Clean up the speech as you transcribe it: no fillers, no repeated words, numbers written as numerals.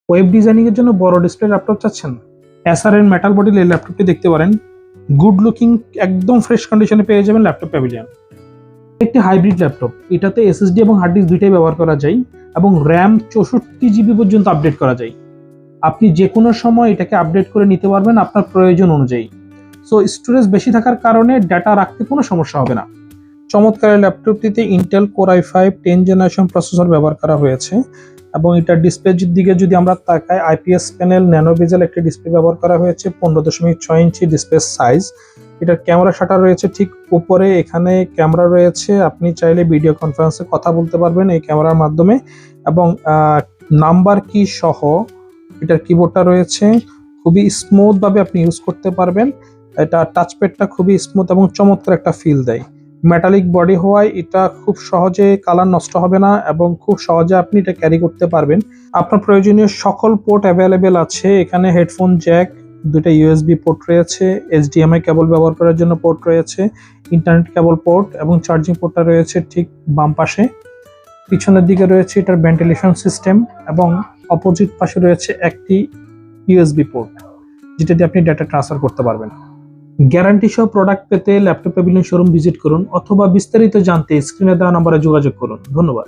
Web designing এর জন্য বড় ডিসপ্লে ল্যাপটপ চাচ্ছেন? এসার এর মেটাল বডির এই ল্যাপটপটি দেখতে পারেন। গুড লুকিং, একদম ফ্রেশ কন্ডিশনে পেয়ে যাবেন ল্যাপটপ প্যাভিলিয়ন। একটি হাইব্রিড ল্যাপটপ, এটাতে এসএসডি এবং হার্ড ডিস্ক দুইটাই ব্যবহার করা যায় এবং র্যাম 64 জিবি পর্যন্ত আপডেট করা যায়। আপনি যে কোনো সময় এটাকে আপডেট করে নিতে পারবেন আপনার প্রয়োজন অনুযায়ী। সো স্টোরেজ বেশি থাকার কারণে ডাটা রাখতে কোনো সমস্যা হবে না। চমৎকার ল্যাপটপটিতে Intel core i5 10 generation processor ব্যবহার করা হয়েছে এবং এটার ডিসপ্লের দিকে যদি আমরা তাকাই, আইপিএস প্যানেল ন্যানো বেজেল একটি ডিসপ্লে ব্যবহার করা হয়েছে, 15.6 ইঞ্চি ডিসপ্লে সাইজ। এটার ক্যামেরা শাটার রয়েছে ঠিক উপরে, এখানে ক্যামেরা রয়েছে, আপনি চাইলে ভিডিও কনফারেন্সে কথা বলতে পারবেন এই ক্যামেরার মাধ্যমে এবং নাম্বার কি সহ এটার কিবোর্ডটা রয়েছে, খুবই স্মুথ ভাবে আপনি ইউজ করতে পারবেন। এটা টাচপ্যাডটা খুবই স্মুথ এবং চমৎকার একটা ফিল দেয়। মেটালিক বডি হওয়ায় এটা খুব সহজে কালার নষ্ট হবে না এবং খুব সহজে আপনি এটা ক্যারি করতে পারবেন। আপনার প্রয়োজনীয় সকল পোর্ট অ্যাভেলেবেল আছে। এখানে হেডফোন জ্যাক, দুটো ইউএসবি পোর্ট রয়েছে, এইচডিএমআই কেবল ব্যবহার করার জন্য পোর্ট রয়েছে, ইন্টারনেট কেবল পোর্ট এবং চার্জিং পোর্টটা রয়েছে ঠিক বাম পাশে। পিছনের দিকে রয়েছে এটার ভেন্টিলেশন সিস্টেম এবং অপোজিট পাশে রয়েছে একটি ইউএসবি পোর্ট, যেটা দিয়ে আপনি ডেটা ট্রান্সফার করতে পারবেন। গ্যারান্টি সহ প্রোডাক্ট পেতে ল্যাপটপ প্যাভিলিয়ন শোরুম ভিজিট করুন অথবা বিস্তারিত জানতে স্ক্রিনে দেওয়া নম্বরে যোগাযোগ করুন। ধন্যবাদ।